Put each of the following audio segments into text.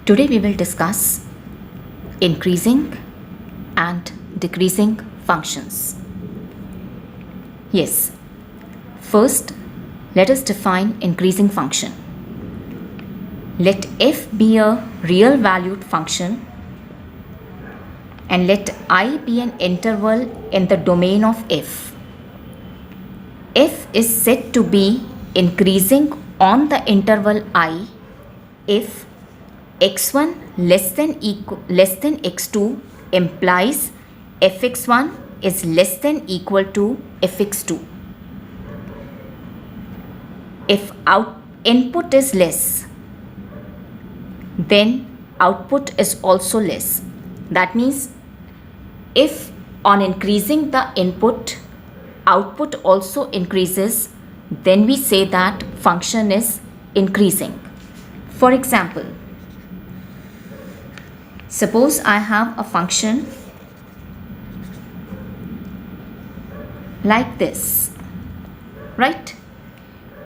Today we will discuss increasing and decreasing functions. Yes, first let us define increasing function. Let f be a real valued function and let I be an interval in the domain of f. F is said to be increasing on the interval I if x1 less than x2 implies fx1 is less than equal to fx2. If input is less, then output is also less. That means if on increasing the input, output also increases, then we say that function is increasing. For example, suppose I have a function like this, right?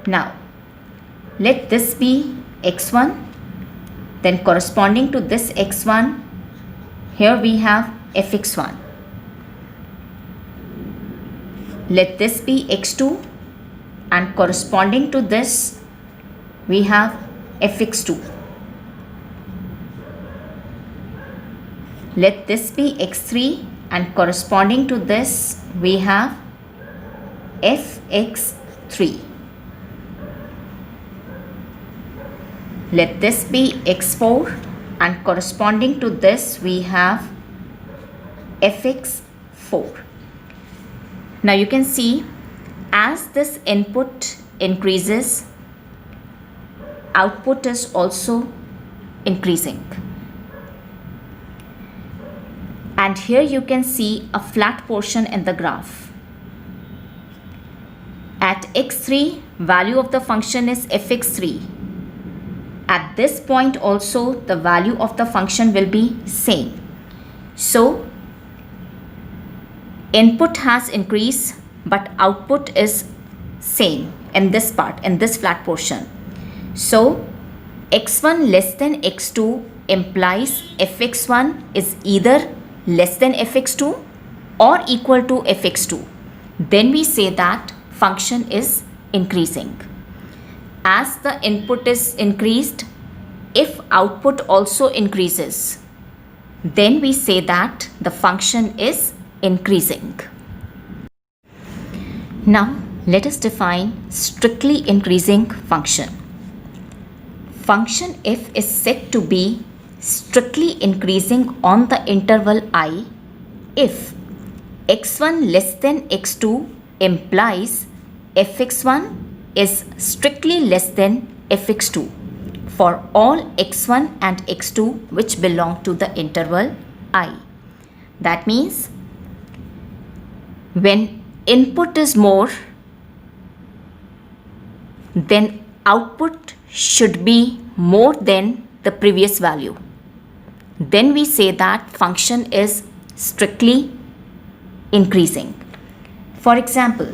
Now, let this be x1, then corresponding to this x1, here we have fx1. Let this be x2 and corresponding to this we have fx2. Let this be x3 and corresponding to this we have fx3. Let this be x4 and corresponding to this we have fx4. Now you can see as this input increases, output is also increasing. And here you can see a flat portion in the graph. At x3, value of the function is fx3. At this point also the value of the function will be same. So input has increased but output is same in this part, in this flat portion. So x1 less than x2 implies fx1 is either less than fx2 or equal to fx2. Then we say that function is increasing. As the input is increased, if output also increases, then we say that the function is increasing. Now let us define strictly increasing function. Function f is said to be strictly increasing on the interval I if x1 less than x2 implies fx1 is strictly less than fx2 for all x1 and x2 which belong to the interval I. That means when input is more, then output should be more than the previous value. Then we say that function is strictly increasing. For example,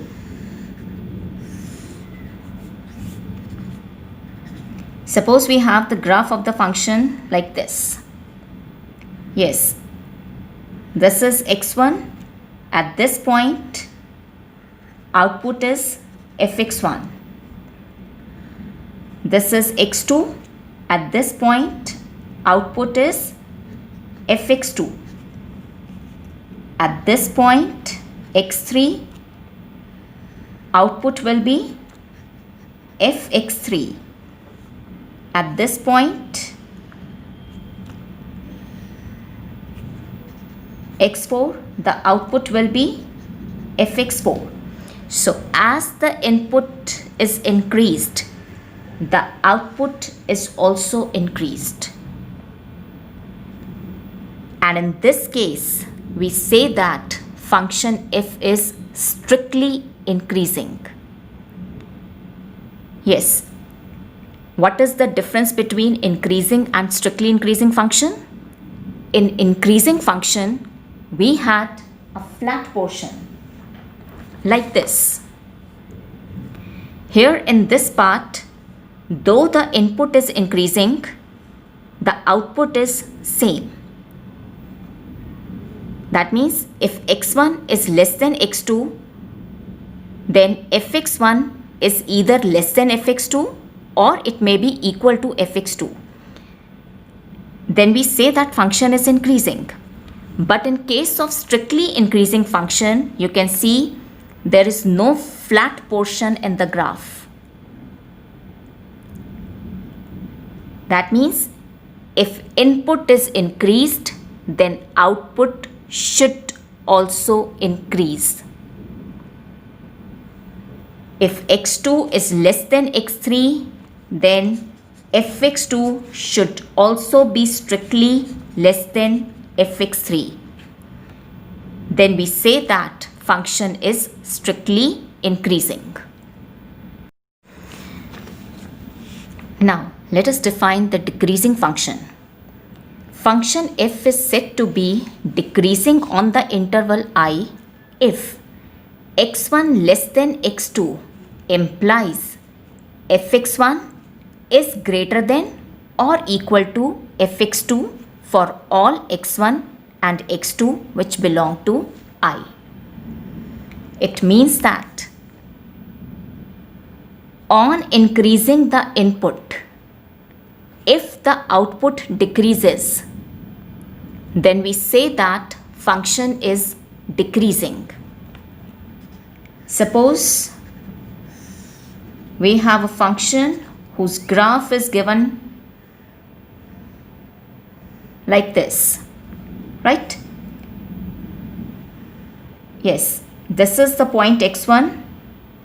suppose we have the graph of the function like this. Yes, this is x1. At this point, output is fx1. This is x2. At this point, output is fx2. At this point, x3, output will be fx3. At this point, x4, the output will be fx4. So as the input is increased, the output is also increased. And in this case, we say that function f is strictly increasing. Yes. What is the difference between increasing and strictly increasing function? In increasing function, we had a flat portion like this. Here in this part, though the input is increasing, the output is same. That means if x1 is less than x2, then fx1 is either less than fx2 or it may be equal to fx2. Then we say that function is increasing. But in case of strictly increasing function, you can see there is no flat portion in the graph. That means if input is increased, then output should also increase. If x2 is less than x3, then fx2 should also be strictly less than fx3. Then we say that function is strictly increasing. Now let us define the decreasing function. Function f is said to be decreasing on the interval I if x1 less than x2 implies fx1 is greater than or equal to fx2 for all x1 and x2 which belong to I. It means that on increasing the input, if the output decreases, then we say that function is decreasing. Suppose we have a function whose graph is given like this, right? Yes, this is the point x1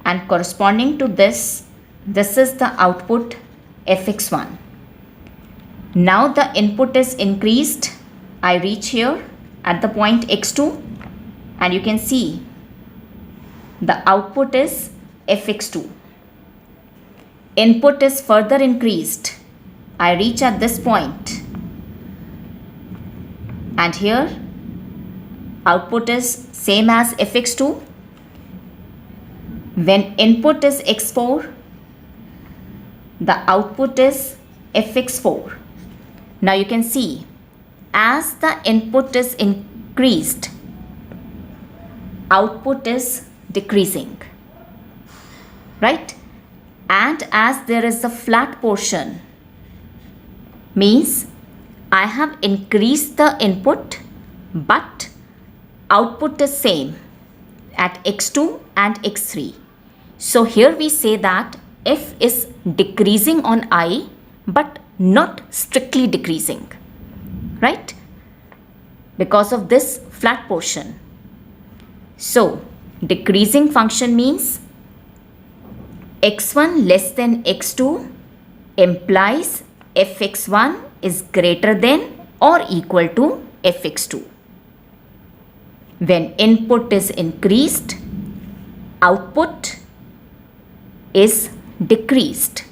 and corresponding to this is the output fx1. Now the input is increased. I reach here at the point x2 and you can see the output is fx2. Input is further increased. I reach at this point and here output is same as fx2. When input is x4, the output is fx4. Now you can see as the input is increased, output is decreasing, right? And as there is a flat portion, means I have increased the input but output is same at x2 and x3. So here we say that f is decreasing on I but not strictly decreasing, right? Because of this flat portion. So decreasing function means x1 less than x2 implies fx1 is greater than or equal to fx2. When input is increased, output is decreased.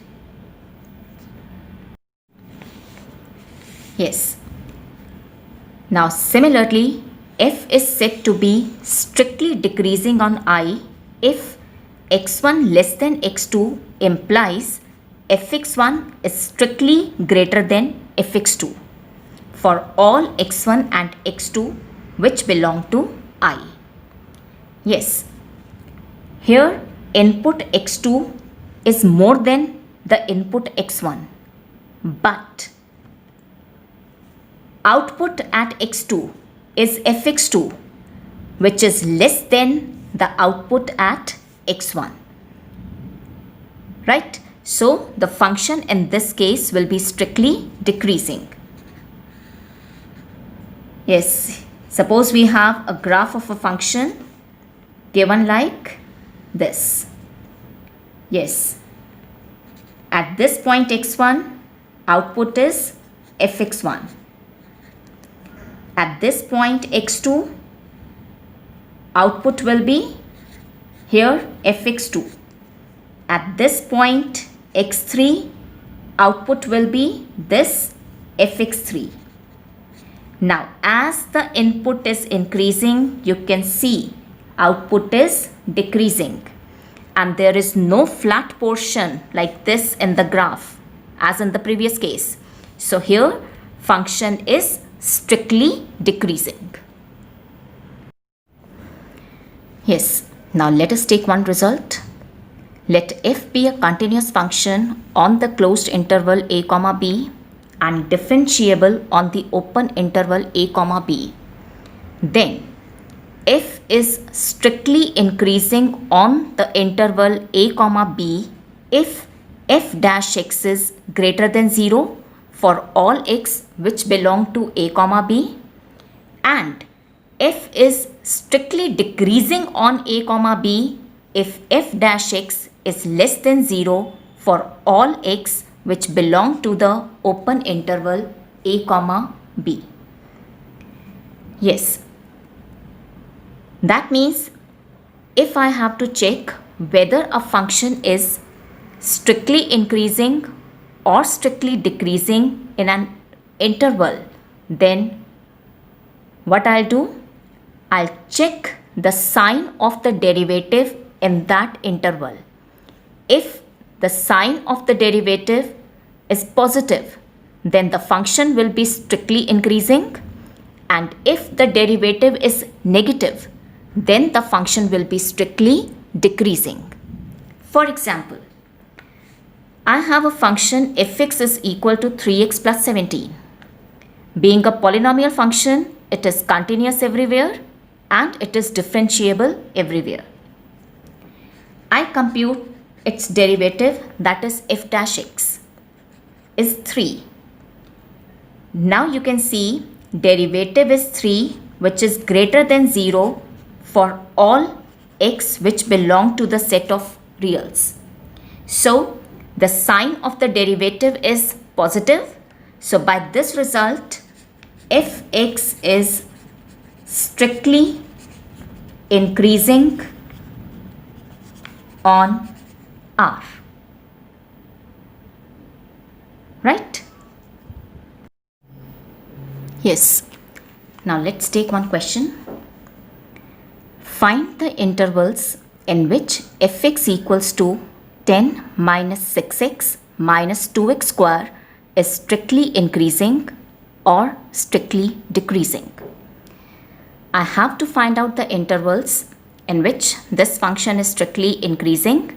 Yes. Now similarly, f is said to be strictly decreasing on I if x1 less than x2 implies fx1 is strictly greater than fx2 for all x1 and x2 which belong to I. Yes, here input x2 is more than the input x1, but output at x2 is fx2 which is less than the output at x1, right? So the function in this case will be strictly decreasing. Yes, suppose we have a graph of a function given like this. Yes, at this point x1, output is fx1. At this point x2, output will be here fx2. At this point x3, output will be this fx3. Now as the input is increasing, you can see output is decreasing and there is no flat portion like this in the graph as in the previous case. So here function is strictly decreasing. Yes, now let us take one result. Let f be a continuous function on the closed interval a comma b and differentiable on the open interval a comma b. Then f is strictly increasing on the interval a comma b if f dash x is greater than 0 for all x which belong to a comma b, and f is strictly decreasing on a comma b if f dash x is less than 0 for all x which belong to the open interval a comma b. Yes, that means if I have to check whether a function is strictly increasing or strictly decreasing in an interval, then what I'll do? I'll check the sign of the derivative in that interval. If the sign of the derivative is positive, then the function will be strictly increasing, and if the derivative is negative, then the function will be strictly decreasing. For example, I have a function fx is equal to 3x plus 17. Being a polynomial function, it is continuous everywhere and it is differentiable everywhere. I compute its derivative, that is f dash x is 3. Now you can see derivative is 3, which is greater than 0 for all x which belong to the set of reals. So the sign of the derivative is positive. So by this result, fx is strictly increasing on R. Right? Yes. Now let's take one question. Find the intervals in which fx equals to 10 minus 6x minus 2x square is strictly increasing or strictly decreasing. I have to find out the intervals in which this function is strictly increasing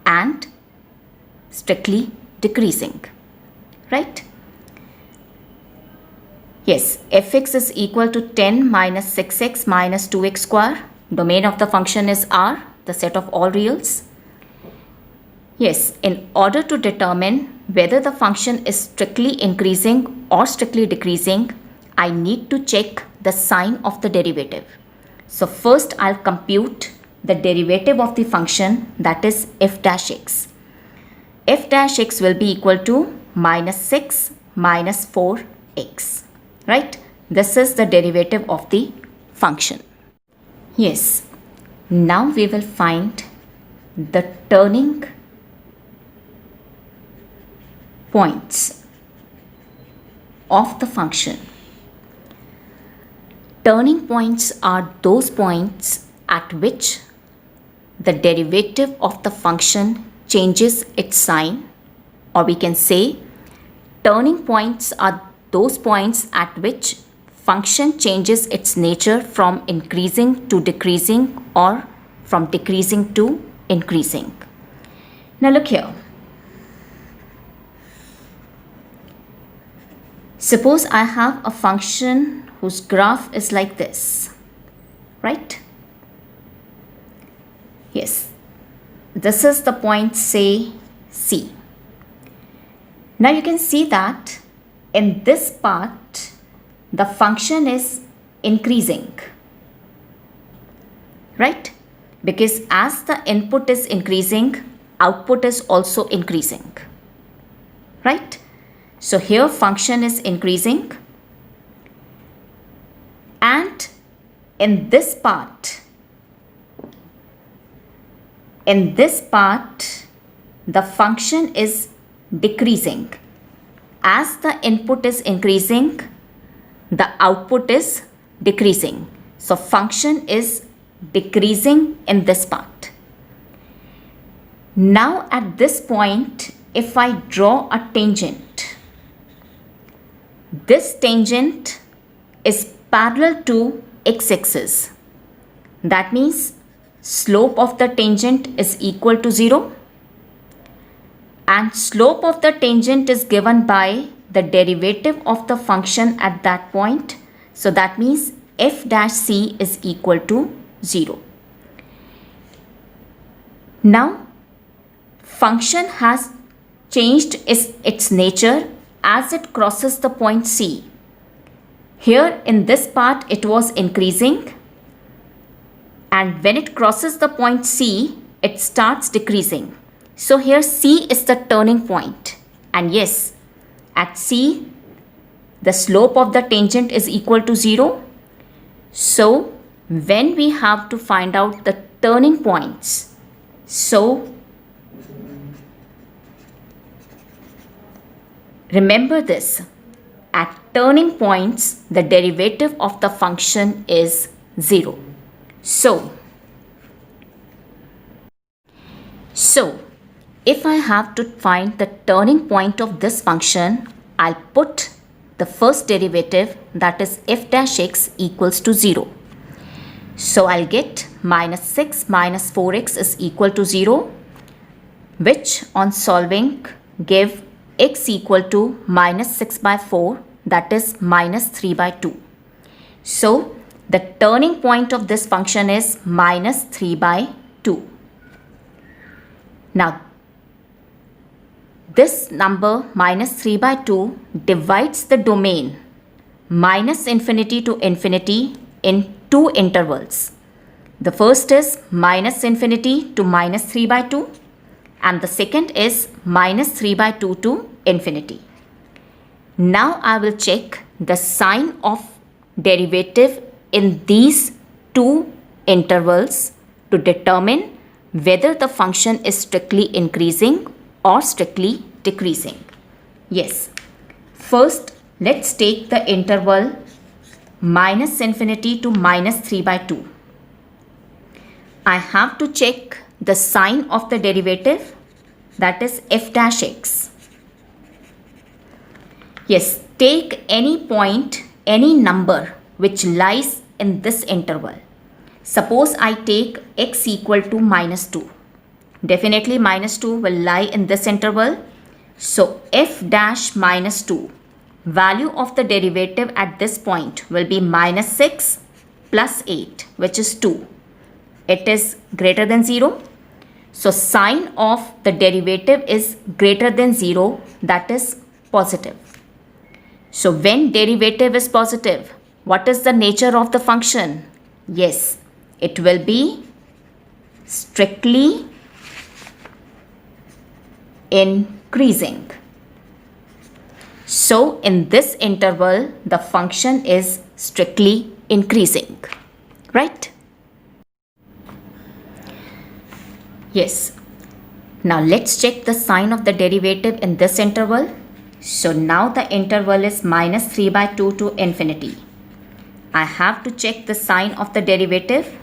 and strictly decreasing, right? Yes, fx is equal to 10 minus 6x minus 2x square. Domain of the function is R, the set of all reals. Yes, in order to determine whether the function is strictly increasing or strictly decreasing, I need to check the sign of the derivative. So first I'll compute the derivative of the function, that is f dash x. F dash x will be equal to minus 6 minus 4x, right? This is the derivative of the function. Yes, now we will find the turning points of the function. Turning points are those points at which the derivative of the function changes its sign, or we can say turning points are those points at which function changes its nature from increasing to decreasing or from decreasing to increasing. Now look here. Suppose I have a function whose graph is like this, right? Yes, this is the point, say C. Now you can see that in this part, the function is increasing, right? Because as the input is increasing, output is also increasing, right? So here function is increasing, and in this part, the function is decreasing. As the input is increasing, the output is decreasing. So function is decreasing in this part. Now at this point, if I draw a tangent, this tangent is parallel to x-axis. That means slope of the tangent is equal to 0, and slope of the tangent is given by the derivative of the function at that point. So that means f dash c is equal to 0. Now function has changed its nature as it crosses the point C. Here in this part it was increasing, and when it crosses the point C it starts decreasing. So here C is the turning point, and yes, at C the slope of the tangent is equal to 0. So when we have to find out the turning points, so remember this, at turning points the derivative of the function is 0. So if I have to find the turning point of this function, I'll put the first derivative, that is f dash x equals to 0. So I'll get minus 6 minus 4x is equal to 0, which on solving give x equal to minus 6 by 4, that is minus 3 by 2. So the turning point of this function is minus 3 by 2. Now this number minus 3 by 2 divides the domain minus infinity to infinity in two intervals. The first is minus infinity to minus 3 by 2, and the second is minus 3 by 2 to infinity. Now I will check the sign of derivative in these two intervals to determine whether the function is strictly increasing or strictly decreasing. Yes, first let's take the interval minus infinity to minus 3 by 2. I have to check the sign of the derivative, that is f dash x. Yes, take any point, any number which lies in this interval. Suppose I take x equal to minus 2. Definitely minus 2 will lie in this interval. So f dash minus 2, value of the derivative at this point will be minus 6 plus 8, which is 2. It is greater than 0. So sign of the derivative is greater than 0, that is positive. So when derivative is positive, what is the nature of the function? Yes, it will be strictly increasing. So in this interval, the function is strictly increasing, right? Yes. Now let's check the sign of the derivative in this interval. So now the interval is minus 3 by 2 to infinity. I have to check the sign of the derivative,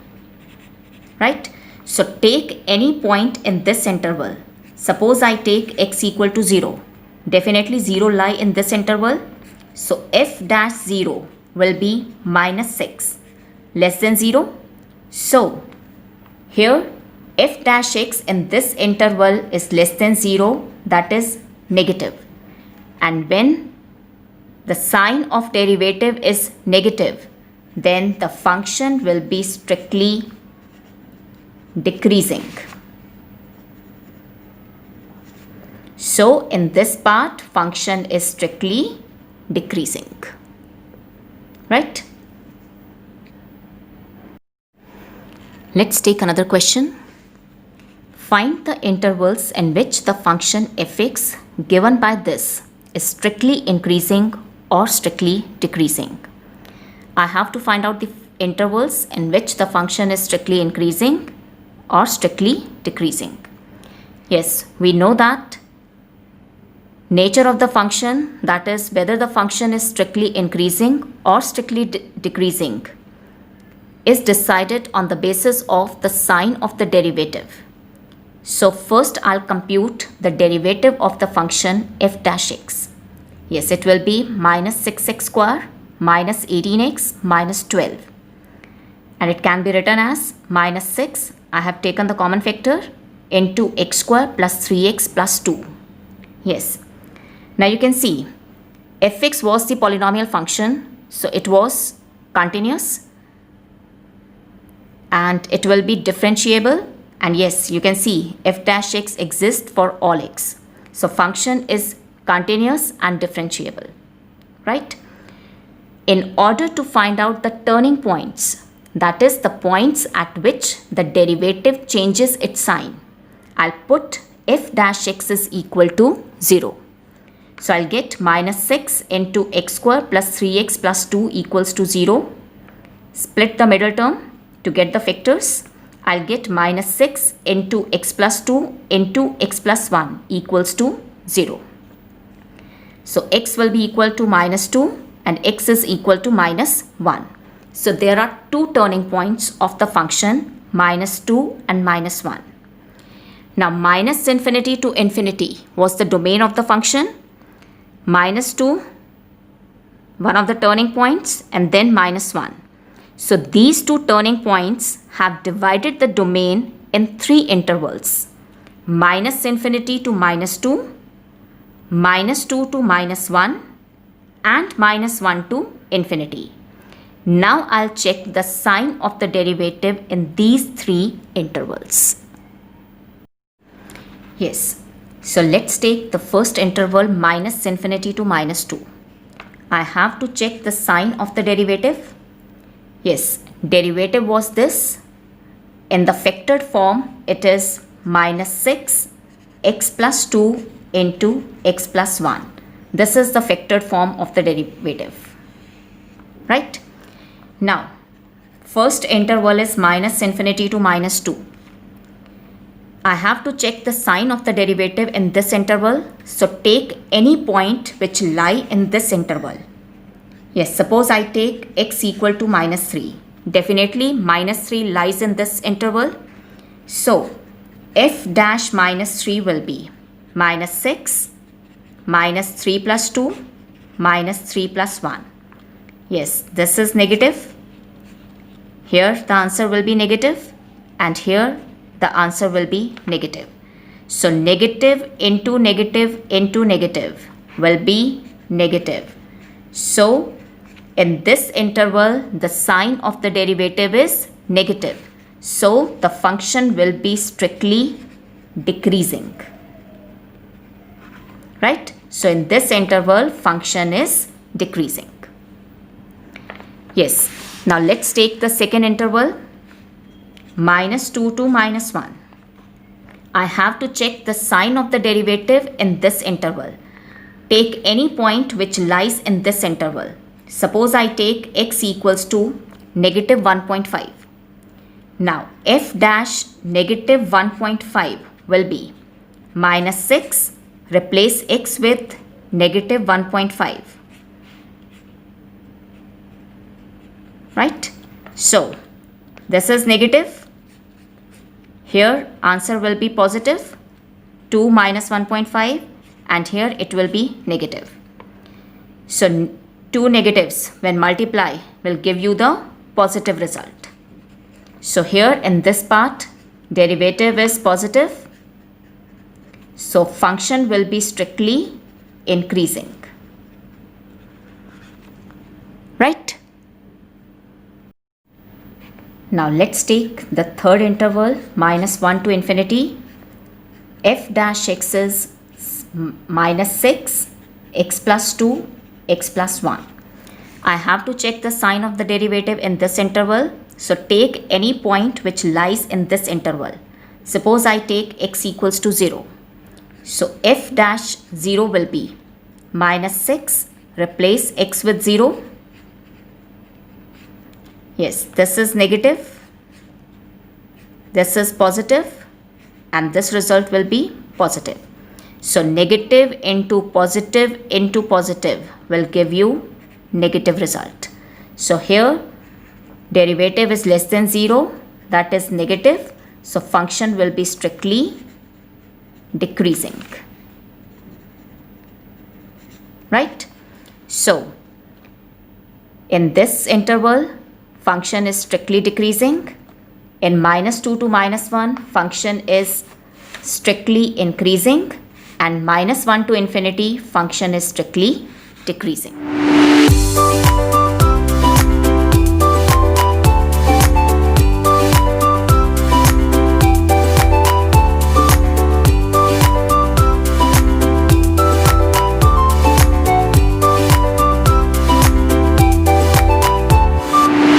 right? So take any point in this interval. Suppose I take x equal to 0. Definitely 0 lie in this interval. So f dash 0 will be minus 6, less than 0. So here f dash x in this interval is less than 0, that is negative. And when the sign of derivative is negative, then the function will be strictly decreasing. So in this part, function is strictly decreasing, right? Let's take another question. Find the intervals in which the function fx given by this is strictly increasing or strictly decreasing. I have to find out the intervals in which the function is strictly increasing or strictly decreasing. Yes, we know that nature of the function, that is whether the function is strictly increasing or strictly decreasing, is decided on the basis of the sign of the derivative. So first I'll compute the derivative of the function f dash x. Yes, it will be minus 6x square minus 18x minus 12. And it can be written as minus 6. I have taken the common factor into x square plus 3x plus 2. Yes. Now you can see fx was the polynomial function. So it was continuous. And it will be differentiable. And yes, you can see f dash x exists for all x. So function is continuous and differentiable, right? In order to find out the turning points, that is the points at which the derivative changes its sign, I'll put f dash x is equal to 0. So I'll get minus 6 into x square plus 3x plus 2 equals to 0. Split the middle term to get the factors. I'll get minus 6 into x plus 2 into x plus 1 equals to 0. So x will be equal to minus 2 and x is equal to minus 1. So there are two turning points of the function minus 2 and minus 1. Now minus infinity to infinity was the domain of the function. Minus 2, one of the turning points, and then minus 1. So these two turning points have divided the domain in three intervals. Minus infinity to minus 2, minus 2 to minus 1, and minus 1 to infinity. Now I'll check the sign of the derivative in these three intervals. Yes, so let's take the first interval minus infinity to minus 2. I have to check the sign of the derivative. Yes, derivative was this. In the factored form, it is minus 6 x plus 2 into x plus 1. This is the factored form of the derivative, right? Now, first interval is minus infinity to minus 2. I have to check the sign of the derivative in this interval. So take any point which lie in this interval. Yes, suppose I take x equal to minus 3. Definitely minus 3 lies in this interval. So f dash minus 3 will be minus 6 minus 3 plus 2 minus 3 plus 1. Yes, this is negative. Here the answer will be negative, and here the answer will be negative. So negative into negative into negative will be negative. So in this interval, the sign of the derivative is negative. So the function will be strictly decreasing. Right? So in this interval, function is decreasing. Yes. Now let's take the second interval, minus 2 to minus 1. I have to check the sign of the derivative in this interval. Take any point which lies in this interval. Suppose I take x equals to negative 1.5. Now f dash negative 1.5 will be minus 6, replace x with negative 1.5. Right? So this is negative. Here answer will be positive, 2 minus 1.5, and here it will be negative. So two negatives when multiply will give you the positive result. So here in this part, derivative is positive. So function will be strictly increasing. Right? Now let's take the third interval, minus 1 to infinity. F dash x is minus 6, x plus 2, x plus 1. I have to check the sign of the derivative in this interval. So take any point which lies in this interval. Suppose I take x equals to 0. So f dash 0 will be minus 6, replace x with 0. Yes, this is negative, this is positive, and this result will be positive. So negative into positive will give you negative result. So here derivative is less than 0, that is negative. So function will be strictly decreasing. right? So in this interval, function is strictly decreasing. In -2 to -1, function is strictly increasing, and -1 to infinity, function is strictly decreasing.